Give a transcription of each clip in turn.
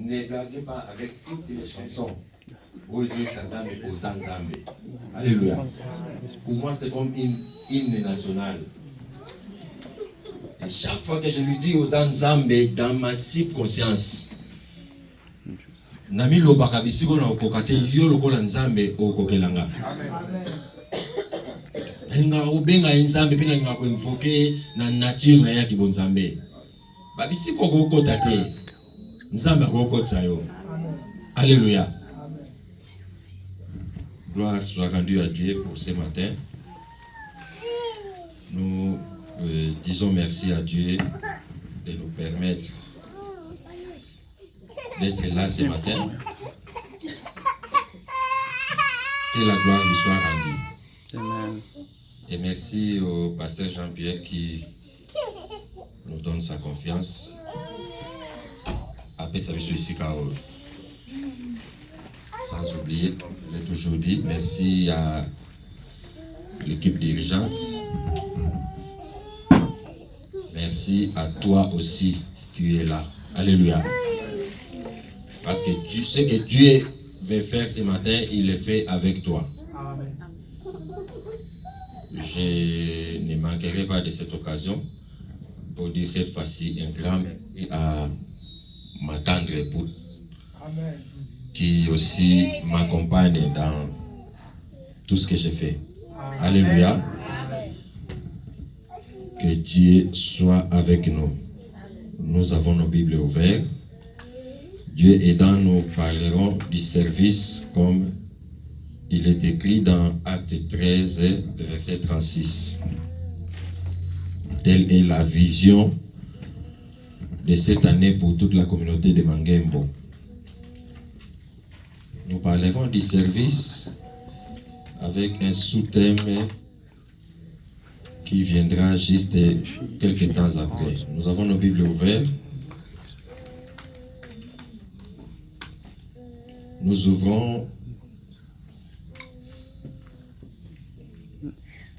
Ne blaguez pas avec toutes les chansons. Alléluia. Pour moi, c'est comme une hymne national. Et chaque fois que je lui dis aux Nzambe dans ma subconscience, Nami lobaka bisiko na okokate yo lokola Nzambe okokelanga. Amen. Nga obenga Nzambe pena nga ko invoquer na nature na ya kibonzambe. Ba bisiko ko kotate. Nzambe ko kotsa yo. Alléluia. Gloire soit rendue à Dieu pour ce matin. Nous disons merci à Dieu de nous permettre d'être là ce matin. Que la gloire lui soit rendue. Amen. Et merci au pasteur Jean-Pierre qui nous donne sa confiance. Après ça, je suis ici car sans oublier, je l'ai toujours dit, merci à l'équipe dirigeante. Merci à toi aussi qui es là. Alléluia. Parce que tu sais que Dieu veut faire ce matin, il le fait avec toi. Je ne manquerai pas de cette occasion pour dire cette fois-ci un grand merci à ma tendre épouse qui aussi m'accompagne dans tout ce que je fais. Alléluia. Que Dieu soit avec nous. Nous avons nos Bibles ouvertes. Dieu aidant, nous parlerons du service comme il est écrit dans Acte 13, verset 36. Telle est la vision de cette année pour toute la communauté de Mangembo. Nous parlerons du service avec un sous-thème qui viendra juste quelques temps après. Nous avons nos Bibles ouvertes. Nous ouvrons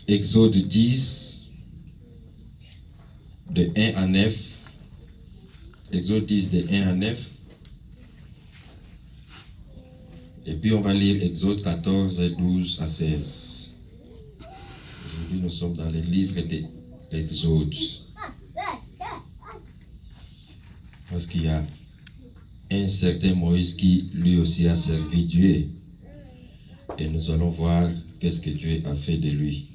Exode 10, de 1 à 9. Exode 10, de 1 à 9. Et puis on va lire Exode 14, 12 à 16. Aujourd'hui, nous sommes dans le livre de l'Exode. Parce qu'il y a un certain Moïse qui lui aussi a servi Dieu. Et nous allons voir qu'est-ce que Dieu a fait de lui.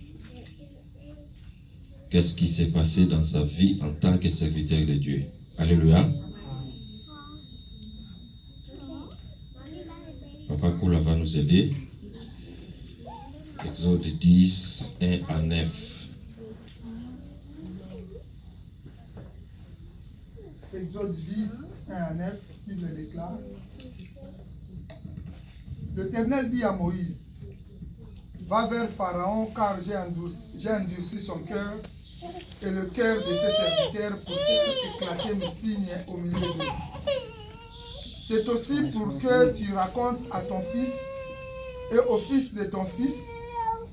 Qu'est-ce qui s'est passé dans sa vie en tant que serviteur de Dieu. Alléluia. Papa Koula va nous aider. Exode 10, 1 à 9. Exode 10, 1 à 9, il le déclare. L'Éternel dit à Moïse, va vers Pharaon car j'ai endurci son cœur et le cœur de ses serviteurs pour faire éclater mes signes au milieu d'eux. C'est aussi pour que tu racontes à ton fils et au fils de ton fils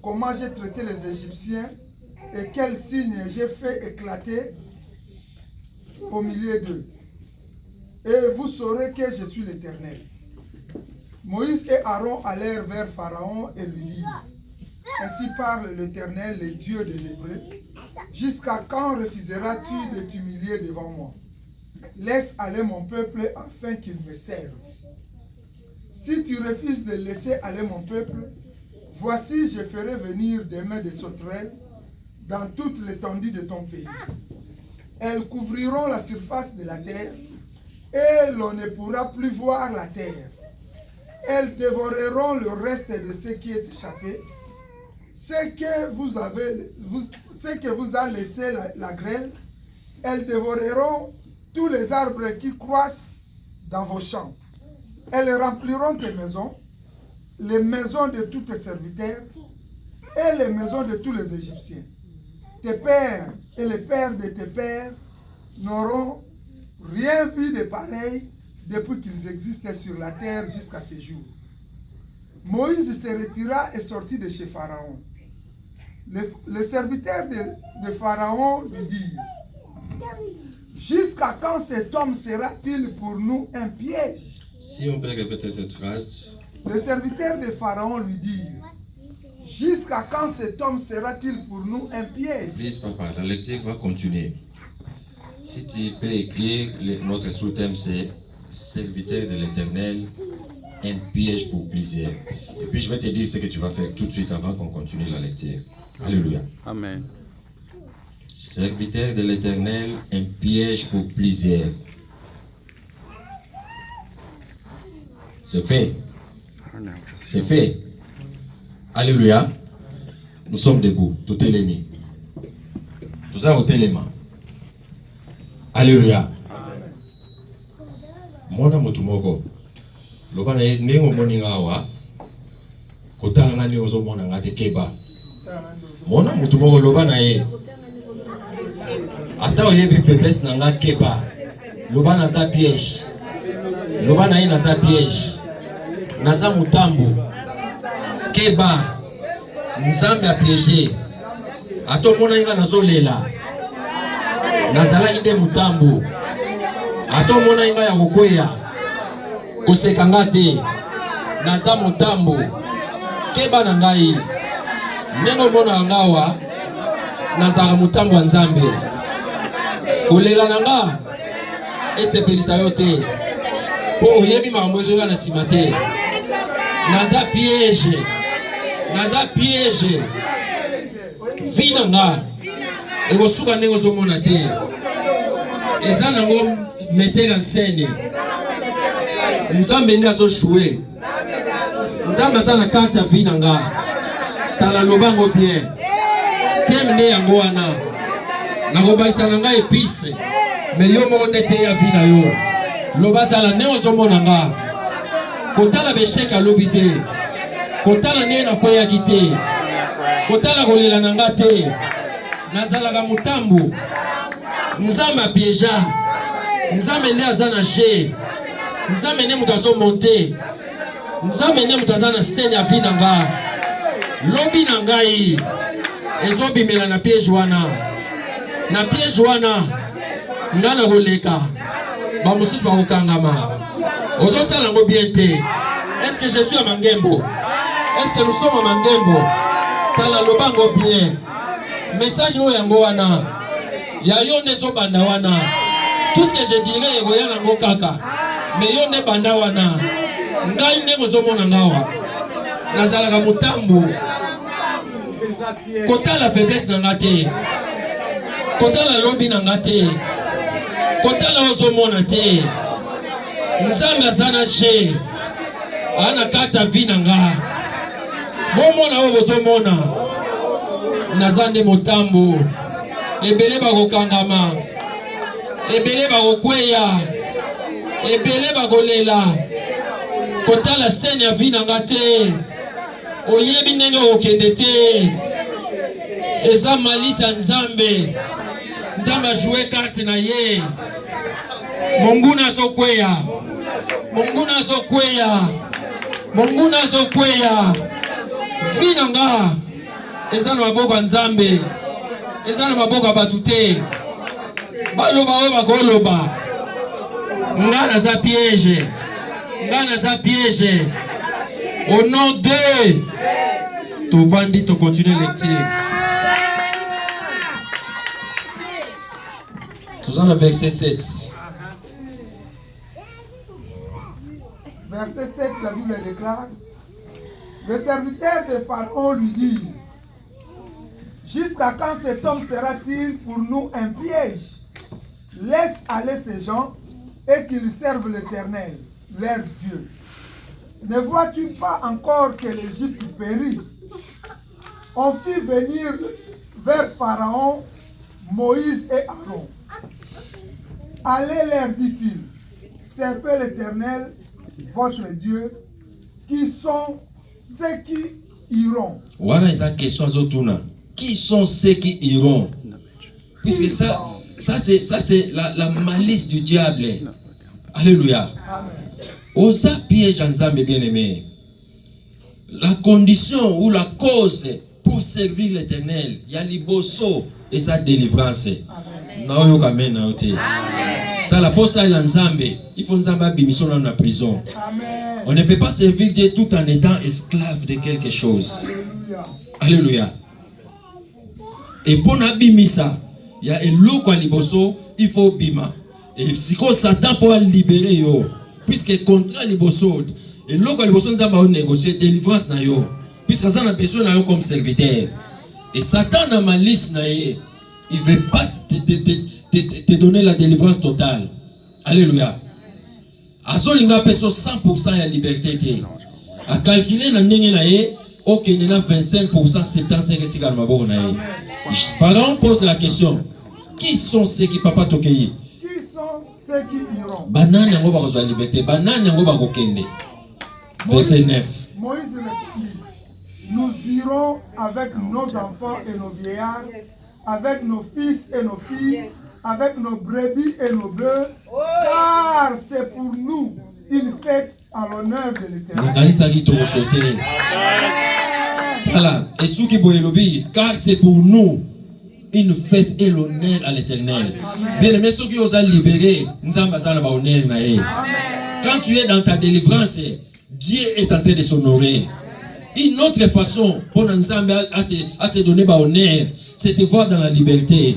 comment j'ai traité les Égyptiens et quels signes j'ai fait éclater au milieu d'eux. Et vous saurez que je suis l'Éternel. Moïse et Aaron allèrent vers Pharaon et lui dirent, ainsi parle l'Éternel, le Dieu des Hébreux, jusqu'à quand refuseras-tu de t'humilier devant moi? Laisse aller mon peuple afin qu'il me serve. Si tu refuses de laisser aller mon peuple, voici je ferai venir des mains de sauterelles dans toute l'étendue de ton pays. Elles couvriront la surface de la terre et l'on ne pourra plus voir la terre. Elles dévoreront le reste de ce qui est échappé. Ce que vous a laissé la grêle, elles dévoreront tous les arbres qui croissent dans vos champs. Elles rempliront tes maisons, les maisons de tous tes serviteurs et les maisons de tous les Égyptiens. Tes pères et les pères de tes pères n'auront rien vu de pareil depuis qu'ils existaient sur la terre jusqu'à ce jour. Moïse se retira et sortit de chez Pharaon. Les serviteurs de Pharaon lui dirent, Jusqu'à quand cet homme sera-t-il pour nous un piège? Si on peut répéter cette phrase. Le serviteur de Pharaon lui dit, jusqu'à quand cet homme sera-t-il pour nous un piège? Please, papa, la lecture va continuer. Si tu peux écrire, notre sous-thème c'est serviteur de l'Éternel, un piège pour plusieurs. Et puis je vais te dire ce que tu vas faire tout de suite avant qu'on continue la lecture. Alléluia. Amen. Serviteur de l'Éternel, un piège pour plusieurs. C'est fait. C'est fait. Alléluia. Nous sommes debout. Tout est mis. Tout ça au téléma. Alléluia. Mona mutumoko. Lobana nengo moninga wa. Kotala ngani ozo mona ngate keba. Mona mutumoko lobana e. Ata oyebi faiblesse nanga keba. Lobana za piège. Lobana e na za piège. Naza mutambo. Keba. Nzambe a piégé. Ato mona inga nazolela. Nazala inde mutambo. Ato mona inga ya kokwea. Kosekanga te. Naza mutambo. Keba na ngai. Nengo mona ngawa. Nazala mutambo wa Nzambe. Kolela nanga. Esepelisa yo te. Po oyebi makambo ezoyoka na nsima te. Naza piège. Naza piège. Vina nga. Ekosuka ndenge ozomona te. Eza nango metteur en scène. Nzambe nde azojoue. Nzambe aza na carte ya vie na nga. Tala lobango bien. Teme nde yango wana. Nakobakisa na nga épice. Mais yo moko nde te ya vie na yo. Loba tala ndenge ozomona nga. Kotala beshek alobi te. Kotala ndenge nakweyaki te. Kotala kolela na nga te. Nazalaka mutambu. Nzambe apiéja. Nzambe nde aza na je. Nzambe nde mutu azomonte. Nzambe nde mutu aza na scène ya vie na nga. Lobi na ngai ezobimela na piège wana. Na piège wana nga na koleka. Ba mosusu bakokangama. Ozosala ngo bien te. Est-ce que je suis à Mangembo? Est-ce que nous sommes à Mangembo? Tala lobango bien. Message no yango wana. Ya yo ndezo banda wana. Tout ce que je dirais ekoya nango kaka. Mais yo ne banda wana. Ngai ndenge ozomona ngawa. Nazalaka mutambo. Kotala faiblesse na nga te. Kotala lobi na nga te. Kotala ozomona te. Nzambe azana je. Ana kata vie na nga. Bomona oyo bozomona. Nazande motambo. Ebele bakokangama. Ebele bakokweya. Ebele bakolela. Kotala scène ya vie na nga te. Oyebi ndenge okende te. Eza malisi ya Nzambe. Nzambe ajoue carte na ye. Monguna azokweya. Monguna azokweya. Monguna azokweya. Vie na nga. Eza na maboko ya Nzambe. Eza na maboko ya bato te. Baloba oyo bakoloba. Nga naza piège. Nga naza piège. Au nom de Tovandi, to continue lecture. Tous dans le verset 7. Verset 7, la Bible déclare, le serviteur de Pharaon lui dit, jusqu'à quand cet homme sera-t-il pour nous un piège? Laisse aller ces gens et qu'ils servent l'Éternel, leur Dieu. Ne vois-tu pas encore que l'Égypte périt? On fit venir vers Pharaon Moïse et Aaron. Allez, leur dit-il, servez l'Éternel, votre Dieu, qui sont ceux qui iront. Voilà une question à Zotuna. Qui sont ceux qui iront? Puisque ça c'est la malice du diable. Alléluia. Amen. Osa piège en Nzambe bien-aimé. La condition ou la cause pour servir l'Éternel, il y a liboso, et sa délivrance. Naoyo kamen na ote. T'as la poste à l'ensemble. Il faut nous avoir mission dans la prison. On ne peut pas servir Dieu tout en étant esclave de quelque chose. Alléluia. Et pour n'abimisa, il y a un loco à liboso, il faut bima. Et si Satan pour libérer yo, puisque contrat liboso, et loco à liboso nous avons négocié délivrance na yo, puisque ça a besoin na yo comme serviteur. Et Satan a malice na ye, il veut pas te donner la délivrance totale. Alléluia. Azo linga peso 100% ya liberté te. A calculer na ndenge na ye, ok nena 25%, 75% etika na maboko na ye. Pharaon pose la question. Qui sont ceux qui papa tokeye? Qui sont ceux qui iront? Banane yango ba kozwa liberté, banane yango ba kokende. Verset 9. Moïse répondit, nous irons avec nos enfants et nos vieillards, avec nos fils et nos filles, avec nos brebis et nos bœufs, car c'est pour nous une fête en l'honneur de l'Éternel. Voilà, et ceux qui boivent l'obéir, car c'est pour nous une fête et l'honneur à l'Éternel. Bien aimé, ceux qui osent libérer, nous avons besoin d'avoir honneur. Quand tu es dans ta délivrance, Dieu est en train de s'honorer. Une autre façon pour nous à se donner honneur, c'est de voir dans la liberté.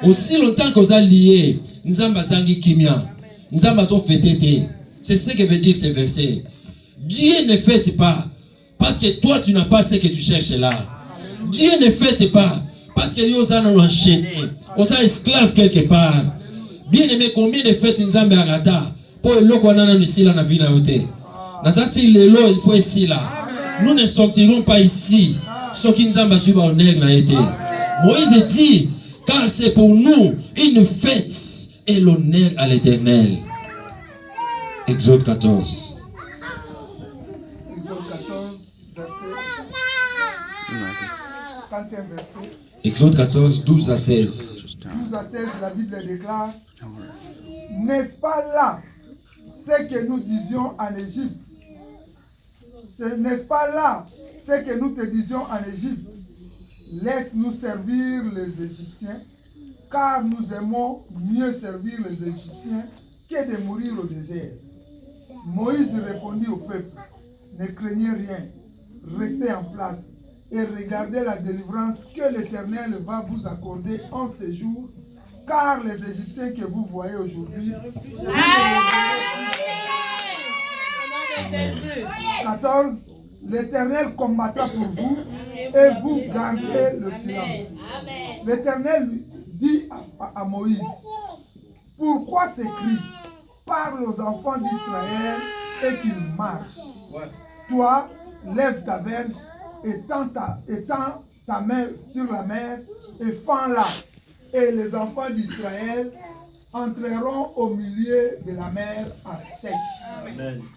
Aussi longtemps que vous êtes liés, nous avons besoin de kimia, nous avons besoin de fêter. C'est ce que veut dire ce verset. Dieu ne fête pas parce que toi tu n'as pas ce que tu cherches là. Dieu ne fête pas parce que vous êtes enchaîné, vous êtes esclave quelque part. Bien aimé, combien de fêtes nous avons arrêté pour le qu'on a ici là dans la vie na yote. Dans ça si le lot il faut ici là. Nous ne sortirons pas ici. Ce qui nous a battu par honneur na été. Moïse dit, car c'est pour nous une fête et l'honneur à l'Éternel. Exode 14. Exode 14, verset. Exode 14, 12 à 16. 12 à 16, la Bible déclare, n'est-ce pas là ce que nous disions en Égypte? N'est-ce pas là ce que nous te disions en Égypte? Laisse-nous servir les Égyptiens, car nous aimons mieux servir les Égyptiens que de mourir au désert. Moïse répondit au peuple, ne craignez rien, restez en place et regardez la délivrance que l'Éternel va vous accorder en ces jours, car les Égyptiens que vous voyez aujourd'hui... 14. L'Éternel combattra pour vous et vous garderez le silence. L'Éternel dit à Moïse, pourquoi ces cris? Parle aux enfants d'Israël et qu'ils marchent. Toi, lève ta verge et tends ta main sur la mer et fends-la. Et les enfants d'Israël entreront au milieu de la mer à sec.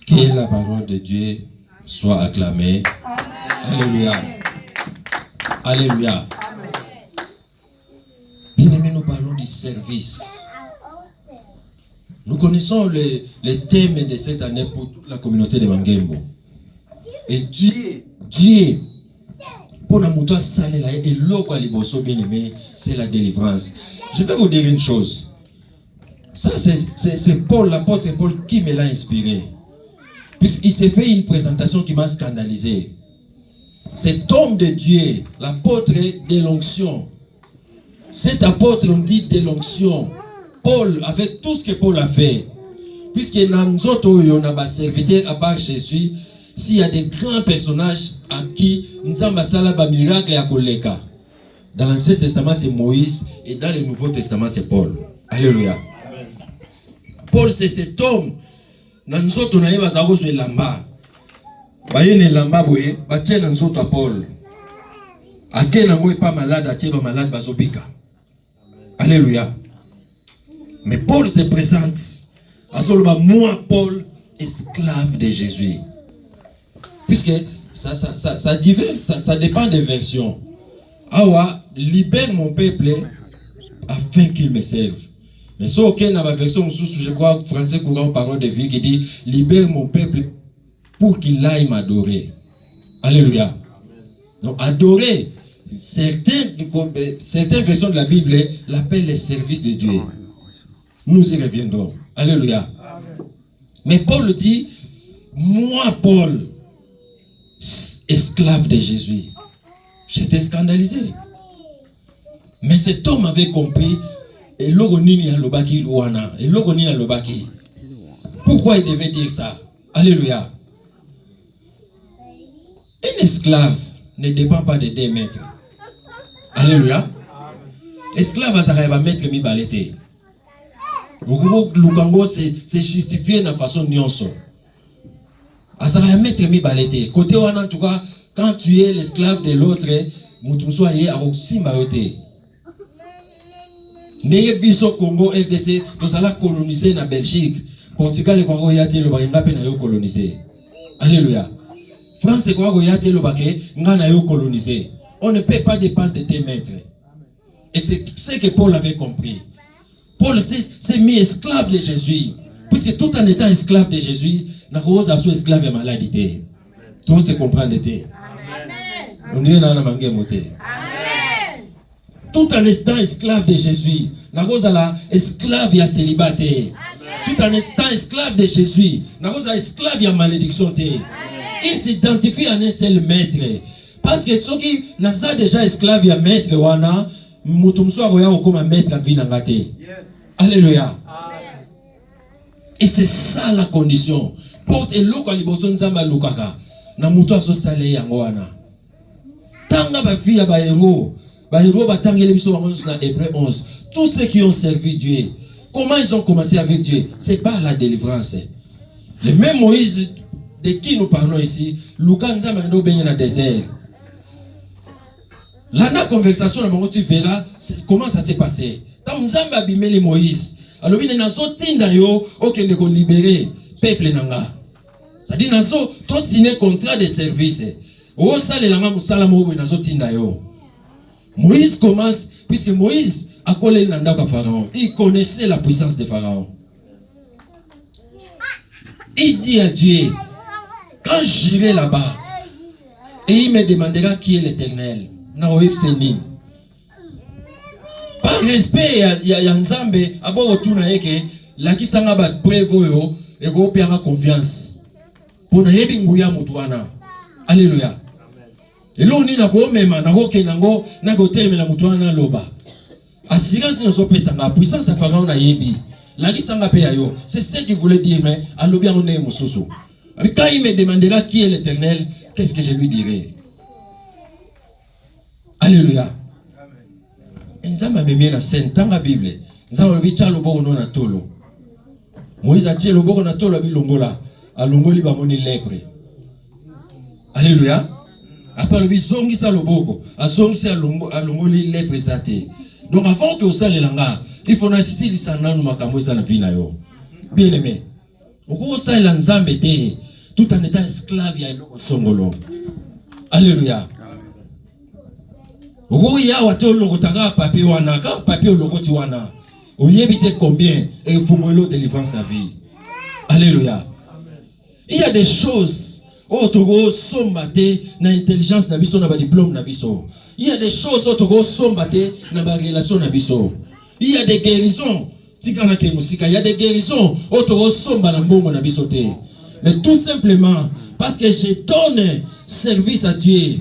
Que la parole de Dieu soit acclamée. Alléluia. Alléluia. Bien aimé, nous parlons du service. Nous connaissons les thèmes de cette année pour toute la communauté de Mangembo. Et Dieu, pour nous montrer ça, et l'eau bien aimé, c'est la délivrance. Je vais vous dire une chose. Ça, c'est Paul, l'apôtre Paul, qui me l'a inspiré. Puisqu'il s'est fait une présentation qui m'a scandalisé. Cet homme de Dieu, l'apôtre de l'onction. Cet apôtre, on dit de l'onction. Paul, avec tout ce que Paul a fait. Puisque dans nous autres, on a des serviteurs à part Jésus. S'il y a des grands personnages à qui nous avons des miracles et à Koleka. Dans l'Ancien Testament, c'est Moïse. Et dans le Nouveau Testament, c'est Paul. Alléluia. Paul, c'est cet homme. Dans nous autres, on a eu des lamba. Bayene lamba boye, batien dans nous autres à Paul. Ake nango est pas malade, ake ba malade bazobika. Alléluia. Mais Paul se présente. Azoloba moi Paul, esclave de Jésus. Puisque ça dépend des versions. Awa, libère mon peuple afin qu'il me serve. Mais ce auquel dans la version je crois français courant parole de vie qui dit libère mon peuple pour qu'il aille m'adorer. Alléluia. Donc adorer, certaines versions de la Bible l'appellent les services de Dieu. Nous y reviendrons. Alléluia. Mais Paul dit, moi Paul, esclave de Jésus, j'étais scandalisé. Mais cet homme avait compris, et logonini alobaki wana, et logonini alobaki. Pourquoi il devait dire ça? Alléluia. Un esclave ne dépend pas de 2 maîtres. Alléluia. Esclave va mettre mi balete. Lukango c'est justifié de façon nyonso. Azara mettre mi balete. Côté wana en tout cas, quand tu es l'esclave de l'autre, mutumso aye arosimba yote. Neye biso Congo RDC, tous ala coloniser na Belgique. Portugal et quoi yate lo ba ngape na yo coloniser. Alléluia. France et quoi yate lo ba ke ngana yo coloniser. On ne peut pas dépendre de 2 maîtres. Et c'est ce que Paul avait compris. Paul s'est mis esclave de Jésus. Puisque tout en étant esclave de Jésus, n'a pas été esclave de maladie. Tout se comprend. On dit na mangé moté. Tout en étant esclave de Jésus, n'a pas esclave de célibataire. Tout en étant esclave de Jésus, n'a pas esclave de malédiction. Il s'identifie à un seul maître. Parce que ceux qui n'ont déjà esclave de maître, wana mutumso aroya okoma maître à vie nangate. Alléluia. Et c'est ça la condition. Porte et loko aliboso nzamba lukaka. Na muto aso sale yango wana. Tanga ba vie ba héros. Ba héros ba tangele biso ba na Hébreux 11. Tous ceux qui ont servi Dieu, comment ils ont commencé avec Dieu? C'est par la délivrance. Le même Moïse de qui nous parlons ici, Luka nzamba ndo benye na désert. Là, la conversation, tu verras comment ça s'est passé. Quand Nzamba abimeli Moïse, alors il y a un yo qui est libéré peuple nanga. Ça dit nazo to signé contrat de service. O sale langa musala mo bo nazo tinda yo. Moïse commence puisque Moïse a collé nanda ka Pharaon. Il connaissait la puissance de Pharaon. Il dit à Dieu, quand j'irai là-bas, et il me demandera qui est l'Éternel. Par respect ya Nzambe abo otuna yeke la kisanga ba prevo yo e go pianga confiance pona yebi nguya mutu wana. Alléluia. Elo ni na ko mema na ko kenango na ko telemela mutu wana loba assurance no so pesa nga puissance ya Pharaon na yebi la kisanga pe yo. C'est ce qu'il voulait dire, mais alobi on est mususu. Quand il me demandera qui est l'Éternel, qu'est-ce que je lui dirai? Alléluia. Nzamba memie na scène tanga Bible. Nzamba bi tcha loboko no na tolo. Moïse a tché loboko na tolo bi longola. Alongoli ba moni lèpre. Alléluia. Après le bi zongi sa loboko. A zongi sa alongoli lèpre zate. Donc avant que ça le langa, il faut assister li sananu makambo za na vie na yo. Bien aimé. Oko sa la Nzambe te tout en étant esclave ya eloko songolo. Alléluia. Roya wato logotanga papier wana ka papier logoti wana. Oyebite combien et fumolo délivrance la vie. Alléluia. Il y a des choses autogo sombate na intelligence na biso na ba diplôme na biso. Il y a des choses autogo sombate na ba relation na biso. Il y a des guérisons tikana ke musika, il y a des guérisons autogo somba na mbongo na biso te. Mais tout simplement parce que je donne service à Dieu.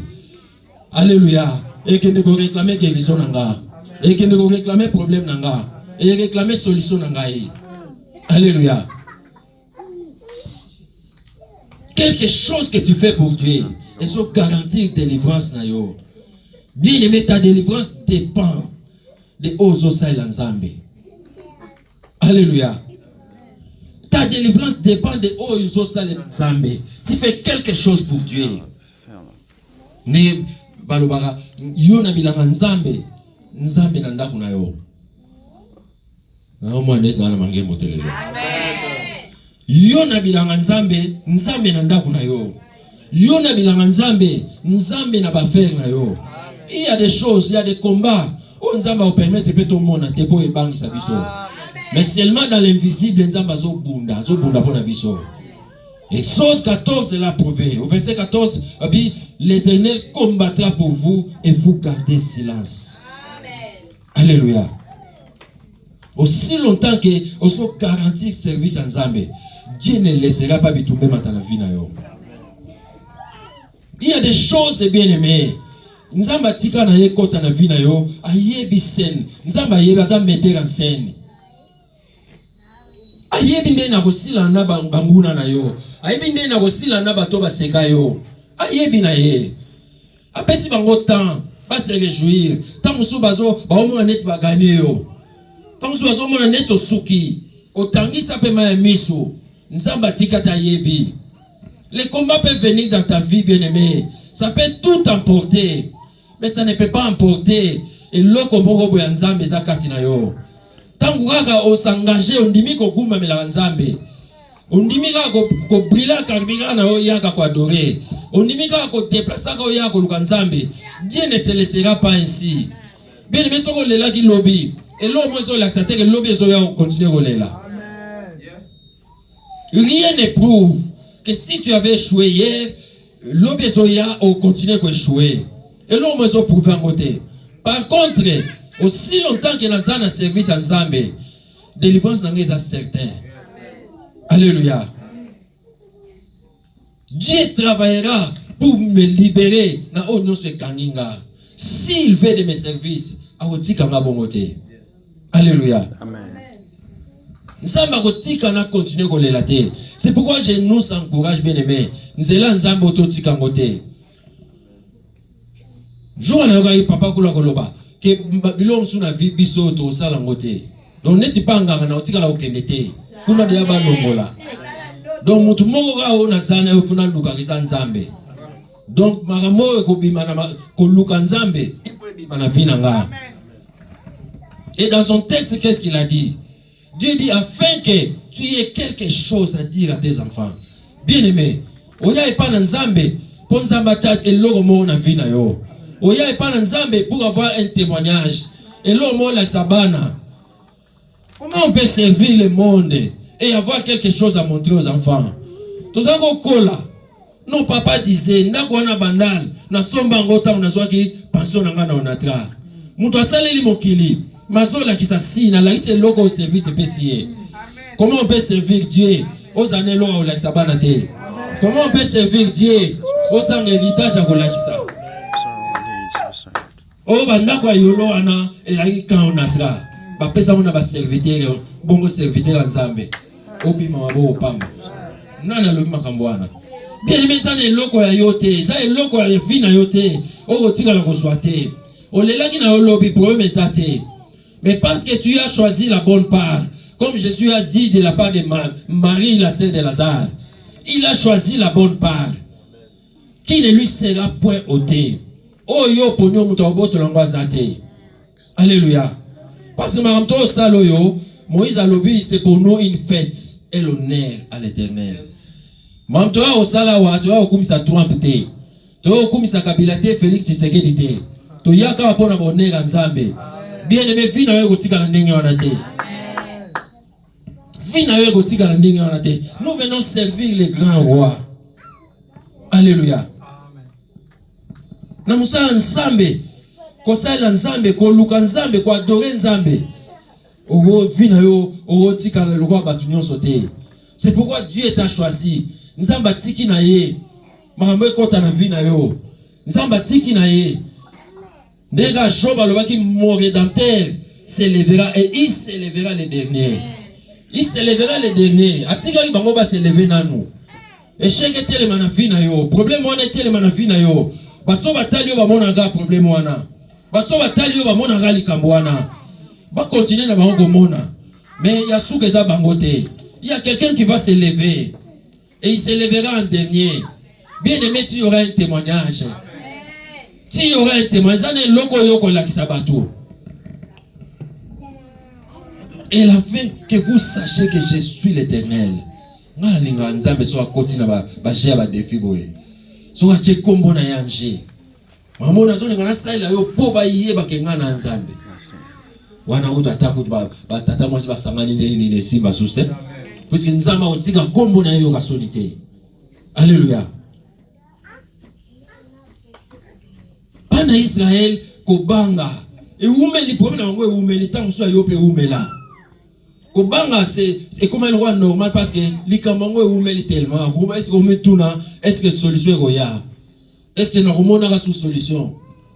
Alléluia. Et que nous réclamer guérison nanga, et que nous réclamer problème nanga, et réclamer solution nanga. Alléluia. Quelque chose que tu fais pour Dieu, et ça garantit délivrance na yo. Bien aimé, ta délivrance dépend de Ozo Saïla Nzambe. Alléluia. Ta délivrance dépend de Ozo Saïla Nzambe. Tu fais quelque chose pour Dieu. Balobara yo na bilanga Nzambe na ndaku na yo. Na mo net na mangé motelele. Amen. Yo na bilanga Nzambe na ndaku na yo. Yo na bilanga Nzambe na ba faire na yo. Il y a des choses, il y a des combats où Nzamba vous permet de tout le monde te po ebangi sa biso. Mais seulement dans l'invisible Nzamba zo bunda pona biso. Exode 14 l'a prouvé. Au verset 14, l'Éternel combattra pour vous et vous gardez silence. Amen. Alléluia. Aussi longtemps que vous avez garanti service en Zambé, Dieu ne laissera pas tomber dans la vie. Il y a des choses bien aimées. Nzamba tika na ye kota na vie na yo, ayebi scène. Nzamba yebi aza metteur en scène. Ayebi nde na kosila na banguna na yo. Ayebi nde na kosila na bato baseka yo. Ayebi na ye. Apesi bango temps, ba se réjouir. Tant musu bazo ba omo net ba gagner yo. Tant musu bazo mo net osuki. Otangisa pe ma miso. Nzamba tika ta yebi. Les combats peuvent venir dans ta vie, bien-aimé. Ça peut tout emporter. Mais ça ne peut pas emporter. Et l'autre, on va Nzambe Zakatina yo. Tant que on s'engage, on dit qu'on goûte mais la Nzambe. On dit qu'on brille quand na yaka ko adorer. On dit qu'on déplace quand yaka ko Nzambe. Dieu ne te laissera pas ainsi. Bien-aimé, ce qu'on est là qui lobby. Et l'homme zo l'accepter que lobby zo ya continuer à là. Rien ne prouve que si tu avais échoué hier, l'obézoya a continué à échouer. Et l'homme a prouvé en côté. Par contre, aussi longtemps que nous avons un service en Zambie, délivrance n'est pas certain. Alléluia. Dieu travaillera pour me libérer dans l'Onon Kanginga. S'il veut de mes services, à Otikanga Bongote. Alléluia. Amen. C'est pourquoi je nous encourage, bien aimé. Nous allons Nzambe ototikangote. Jour na yoga papa kula koloba que bilom suna vie biso to sala ngote. Donc neti panga na otikala okendete. Kuna de yaba longola. Donc mutu moko ga ona sana yofuna luka kisa Nzambe. Donc magamo ko bima na ko luka Nzambe, bima na vina nga. Et dans son texte, qu'est-ce qu'il a dit? Dieu dit afin que tu aies quelque chose à dire à tes enfants. Bien-aimé, oya epa na Nzambe pour Nzamba chat et logo na vie na yo. Oya epa na Nzambe pour avoir un témoignage et logo la sabana. Comment on peut servir le monde et avoir quelque chose à montrer aux enfants? Tous en kola. Non, papa disait, ndakwana bandal, na somba ngota na zwaki pension nga na onatra. Muto asaleli mokili. Mazola qui s'assine, la c'est logo au service de PCA. Comment on peut servir Dieu aux années loin au Laxabanate? Comment on peut servir Dieu aux ans héritage à Golakisa? Oh, bandakwa yolo ana et aïe quand on atra. Ba pesa on a ba serviteur, bongo serviteur en Zambé. Obima wabo opamba. Nana lo makambwana. Bien aimé ça ne loko ya yote, ça est loko ya vina yote. Oh tika la koswate. O lela ki na lobby problème zate. Mais parce que tu as choisi la bonne part, comme Jésus a dit de la part de Marie, la sœur de Lazare, il a choisi la bonne part, qui ne lui sera point ôté. Oh yo ponyo mutobo to langwa zate. Alléluia. Parce que maramto salo yo, Moïse a lobby, c'est pour nous une fête et l'honneur à l'Éternel. Maramto a sala wa to a kumisa trompete. To kumisa kabilate Félix Tshisekedi te. To yaka pona bonheur en Nzambe. Bien aimé, vie na yo kotika na ndenge wana te. Vie na yo kotika na ndenge wana te. Nous venons servir le grand roi. Alléluia. Na musa Nzambe, ko sala Nzambe, ko luka Nzambe, ko adorer Nzambe. Ogo vie na yo otika na lokwa batu nyonso te. C'est pourquoi Dieu t'a choisi. Nzamba tiki na ye. Makambo ekota na vie na yo. Nzamba tiki na ye. Dega Job alobaki mon rédempteur s'élèvera et il s'élèvera le dernier. Il s'élèvera le dernier. Atika ki bango ba s'élever nanu. Et cheke tele manafina yo. Problème wana tele manafina yo. Batso batali yo ba mona ga problème wana. Batso batali yo ba mona ga likambo wana. Ba continuer na bango mona. Mais il y a souke za bango te. Il y a quelqu'un qui va s'élever et il s'élèvera en dernier. Bien aimé, tu auras un témoignage. Si il y aura un témoignage, et la fin, que vous sachiez que je suis l'Éternel. Alléluia. Pana Israël kobanga. Et oumeli problème na ngo oumeli tant so yo pe oumela. Kobanga c'est comme un roi normal parce que likamango oumeli tellement. Est-ce que on tuna est-ce que solution est roya? Est-ce que nous remonons sous solution?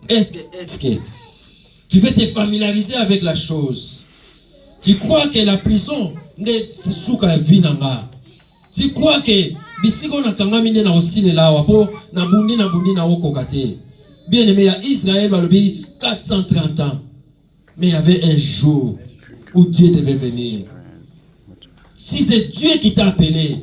Est-ce que tu veux te familiariser avec la chose? Tu crois que la prison n'est souka vinanga? Tu crois que bisiko na kangamine na osile la wapo na bundi na okokate? Bien aimé, à Israël, 430 ans. Mais il y avait un jour où Dieu devait venir. Si c'est Dieu qui t'a appelé,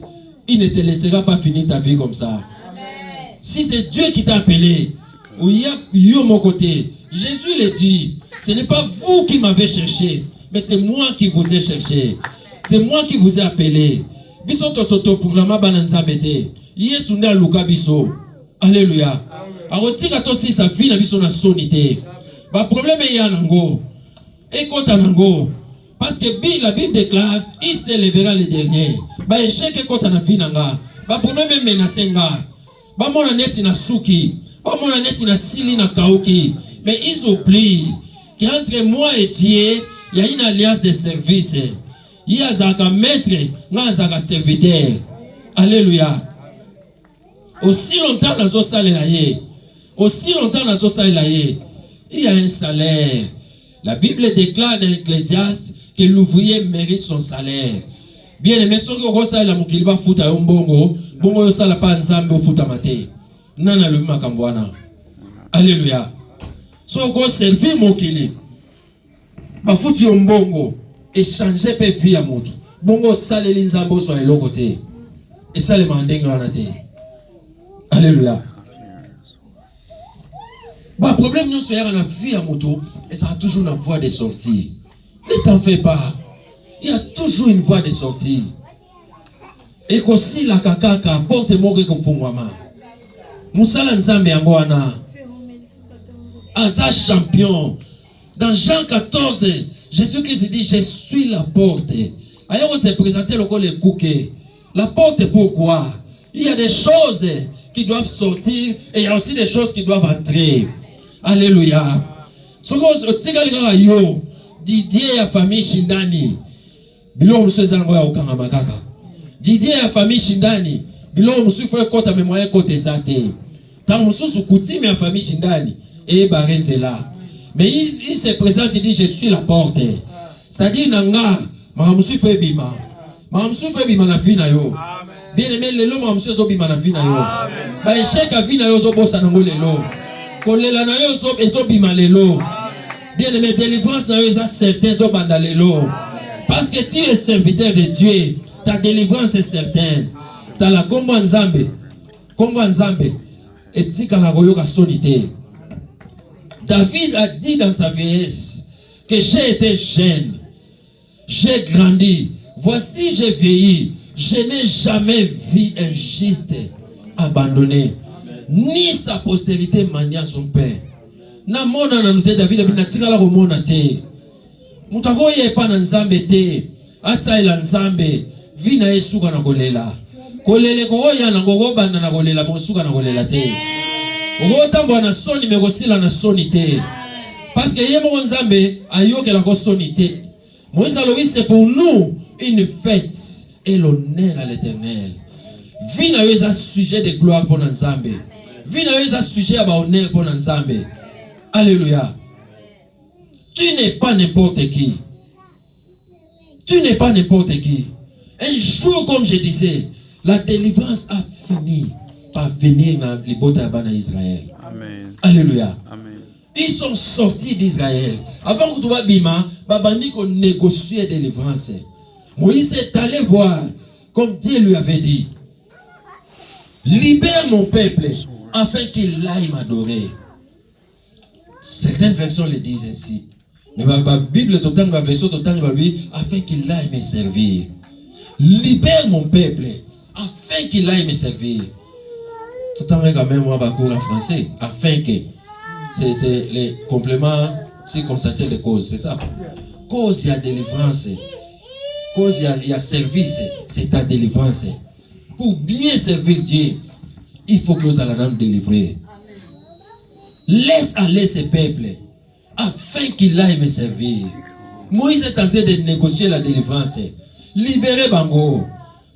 il ne te laissera pas finir ta vie comme ça. Amen. Si c'est Dieu qui t'a appelé, il y a yo mon côté. Jésus le dit, ce n'est pas vous qui m'avez cherché, mais c'est moi qui vous ai cherché. C'est moi qui vous ai appelé. Biso to soto programa bananza bete. Yesu nda luka biso. Alléluia. Arotika to si sa vie na biso na sonité. Ba problème est yanango. Et kota nango. Parce que la Bible déclare, il se lèvera le dernier. Ba échec et kota na vie nanga. Ba problème est menacenga. Ba mona neti na suki. Ba mona neti na sili na kauki. Mais ils oublient qu'entre moi et Dieu, il y a une alliance de service. Il y a un maître, il y a un serviteur. Alléluia. Aussi longtemps dans il y a un salaire. La Bible déclare dans Ecclésiaste que l'ouvrier mérite son salaire. Bien aimé, ce que vous savez, la mukiliba futa yombongo, bongo yosala pa nzambe futa mate. Nana le makambwana. Alléluia. Ce que vous servez mukili, ba futi yombongo, échanger pe vie à moto. Bongo sale linzambo so elokote. Et ça le mandenge wanate. Alléluia. Le problème, nous sommes dans la vie à moto, et ça a toujours une voie de sortie. Ne t'en fais pas. Il y a toujours une voie de sortie. Et qu'aussi la kakaka, porte-moi que vous faites. Moussala Nzambe Angoana. Asa champion. Dans Jean 14, Jésus-Christ dit, je suis la porte. Ailleurs, on s'est présenté le col de Kouké. La porte, pourquoi? Il y a des choses qui doivent sortir et il y a aussi des choses qui doivent entrer. Alléluia. Didier a famille Shindani. Bilo mswe zango ya ukanga makaka. Didier a famille Shindani. Bilo mswe fwe kota memoye kote zate. Tant mswe kutimi a famille Shindani. Et bareze là. Mais il se présente, il dit je suis la porte. C'est-à-dire nanga, ma mswe fwe bima. Ma mswe fwe bima na fina yo. Bien aimé, lelo ma mswe zo bima na fina yo. Ba échec a fina yo zo bosa nango lelo. Kolela na yo zo bima lelo. Bien aimé, délivrance na yo za certain zo banda lelo. Parce que tu es serviteur de Dieu, ta délivrance est certaine. Ta la kombo nzambe. Et tika la royo ka sonité. David a dit dans sa vieillesse que j'ai été jeune, j'ai grandi, voici j'ai vieilli, je n'ai jamais vu un juste abandonné, ni sa postérité mendiant son père. Na mona na nute David abina tika la romona te. Mutako ye pa na nzambe te. Asa ila nzambe vina yesuka na kolela. Kolele ko ya na ngogo banda na kolela mosuka na kolela te. Otambo na soni me kosila na soni te. Parce que ye mo nzambe ayoke la ko soni te. Moïse a dit c'est pour nous une fête et l'honneur à l'Éternel. Vina yo za sujet de gloire pour nzambe. Vina yo za sujet à honneur pour nzambe. Alléluia. Tu n'es pas n'importe qui. Tu n'es pas n'importe qui. Un jour, comme je disais, la délivrance a fini par venir dans les Botabana Israël. Amen. Alléluia. Amen. Ils sont sortis d'Israël. Avant que tu vois Bima, Babani qu'on négocie la délivrance. Moïse est allé voir, comme Dieu lui avait dit, libère mon peuple afin qu'il aille m'adorer. Certaines versions le disent ainsi. Mais la Bible, la version afin qu'il aille me servir. Libère mon peuple afin qu'il aille me servir. Tout en quand même moi cours en français. Afin que c'est les compléments circonstanciels de cause, c'est ça. Cause il y a délivrance. Cause il y a service, c'est ta délivrance. Pour bien servir Dieu, il faut que vous allez nous délivrer. Laisse aller ce peuple afin qu'il aille me servir. Moïse est tenté de négocier la délivrance. Libérer Bango.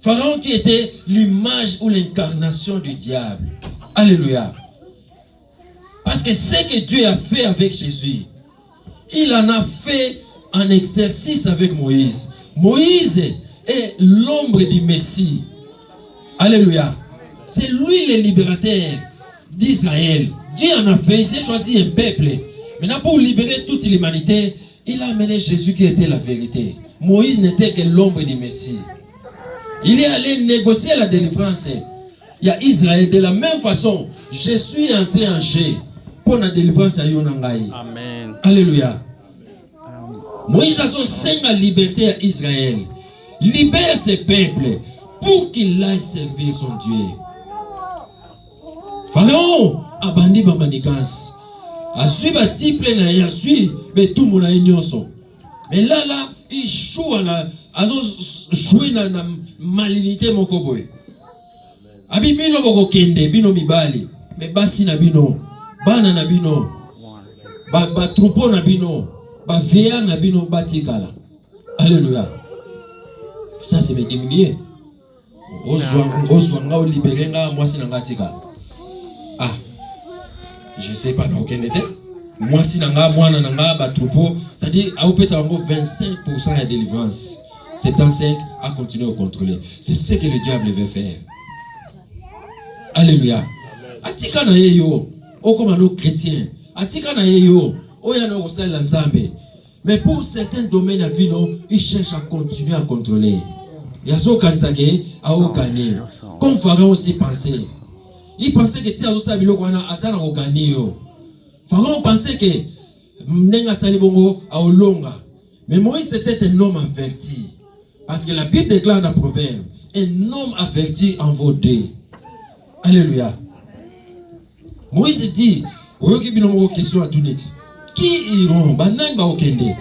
Pharaon qui était l'image ou l'incarnation du diable. Alléluia. Parce que ce que Dieu a fait avec Jésus, il en a fait un exercice avec Moïse. Moïse est l'ombre du Messie. Alléluia. C'est lui le libérateur d'Israël. Dieu en a fait, il s'est choisi un peuple. Maintenant pour libérer toute l'humanité, il a amené Jésus qui était la vérité. Moïse n'était que l'ombre du Messie. Il est allé négocier la délivrance. Il y a Israël. De la même façon, je suis entré en jeu pour la délivrance à Yonangaï. Amen. Alléluia. Moïse a son sein à liberté à Israël. Libère ce peuple pour qu'il aille servir son Dieu. Pharaon a bandi bamanikas. A suivi a tiple na ya suivi mais tout mon nyonso. Mais là il joue jouer na malignité moko boy. Abi bino boko kende bino mibali mais basi na bino bana na bino ba troupeau na bino ba veillard na bino batikala. Alléluia. Ça c'est me diminuer. Ozwa nga libérer nga moi c'est nga tikala. Ah, je sais pas dans aucun était. Moi si nanga mwana nanga ba troupeau, c'est-à-dire à opé ça 25% de délivrance. 75 à continuer à contrôler. C'est ce que le diable veut faire. Alléluia. Atika na yeyo, o comme nos chrétiens. Atika na yeyo, o ya no osel nzambe. Mais pour certains domaines à vie non, ils cherchent à continuer à contrôler. Yazo kanisake a gagner. Comme Pharaon aussi pensait. Il pensait que Tia Osa Biloko wana azana ko gagner yo. Pharaon pensait que Mnenga Salibongo a olonga. Mais Moïse était un homme averti. Parce que la Bible déclare dans Proverbe, un homme averti en vaut deux. Alléluia. Moïse dit, oyoki bino moko question à tout net. Qui iront? Banang ba okende.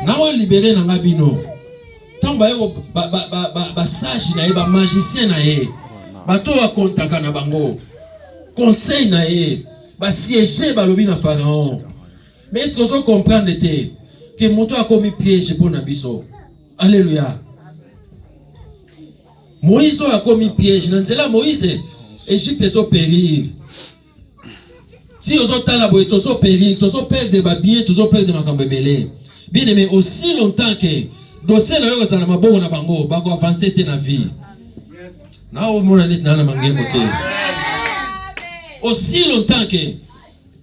Na o libérer na ngabino. Tamba yo ba sage na ye ba magicien na ye. Bato a kontaka na bango. Conseil na ye. Ba siéger ba lobi na Pharaon. Mais est-ce que vous comprenez que moto a commis piège pour Nabiso? Alléluia. Moïse a commis piège. C'est là Moïse, Égypte est périr. Si vous avez la boîte, vous périr, vous perdre des bien, vous perdre ma cambébélé. Bien aimé, aussi longtemps que dossier na yo sana maboko na bango, bako avancer te na vie. Na o mona net na mangé côté. Aussi longtemps que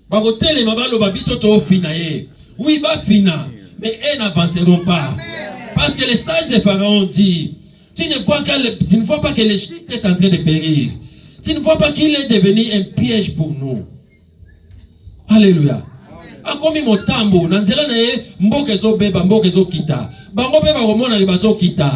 bako tele mabalo babiso to finaye. Oui, ba fina, mais elles n'avanceront pas. Parce que les sages de Pharaon dit, tu ne vois pas que l'Égypte est en train de périr. Tu ne vois pas qu'il est devenu un piège pour nous. Alléluia. Akomi motambo, nanzela na ye, mboke zo beba, mboke zo kita. Bango beba romona ye bazo kita.